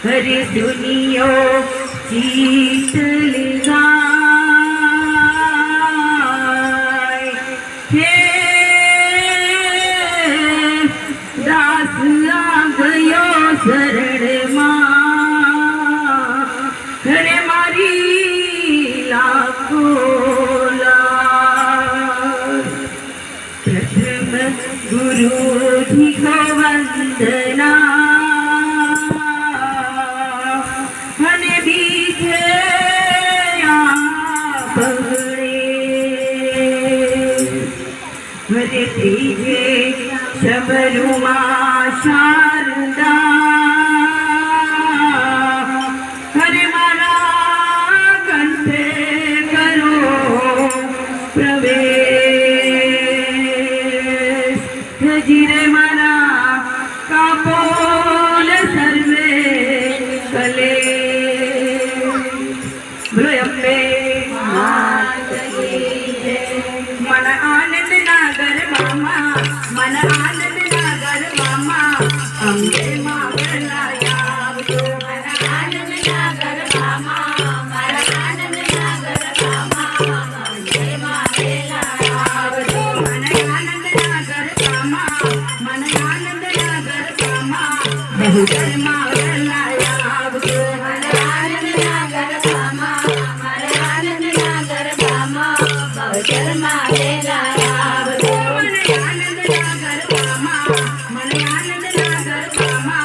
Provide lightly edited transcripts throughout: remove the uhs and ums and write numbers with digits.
हरे दुनिया शीतल गाय हे दास आ गयो शरण मां हरे मारी लाखो प्रथम गुरु जी को वंदना हरे तीजे शबरुमा शारदा हरे मारा कंठे करो प्रवेश हजीरे मारा कापोल सर्वे कले भ्रयम्बे मन आनंद नागर मामा मन आनंद नागर मामा अम्बे मावला यावतो मन आनंद नागर मामा मन आनंद नागर मामा अम्बे मावला यावतो मन आनंद नागर मामा मन आनंद नागर मामा बहुकर मावला यावतो मन आनंद नागर मामा मन आनंद नागर मामा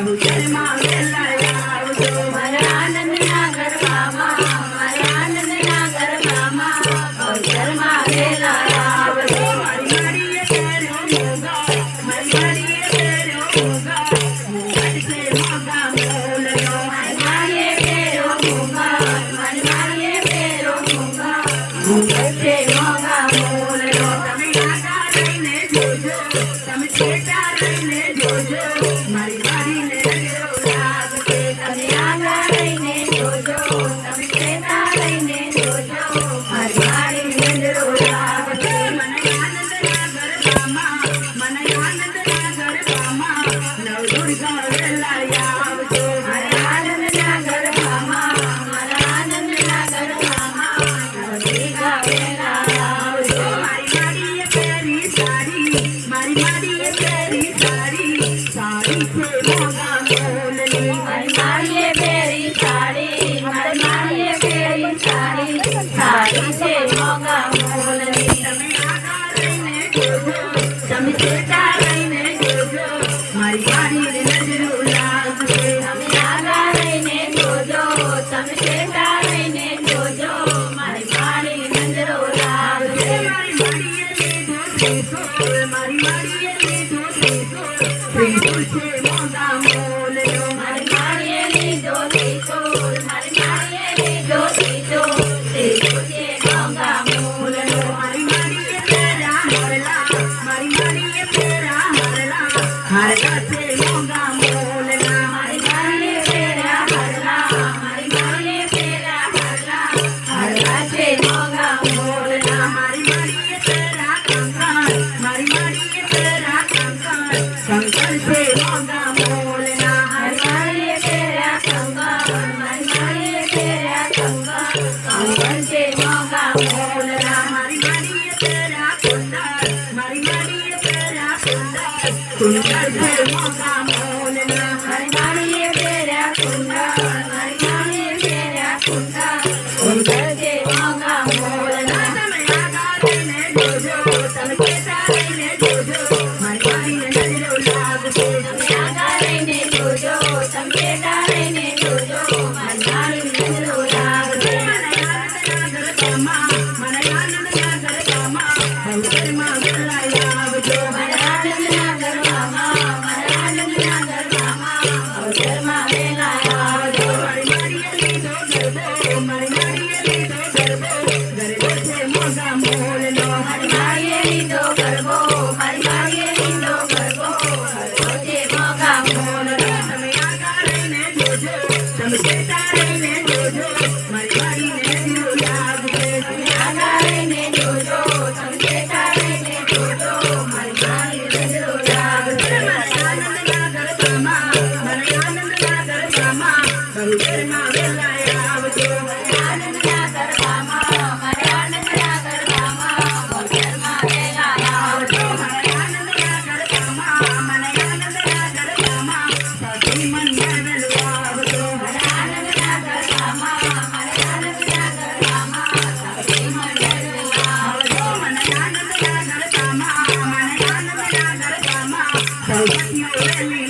बहुकर मावला मन आनंद नागर मामा बहुकर मावला यावतो मन સૌભાગ્ય વેલી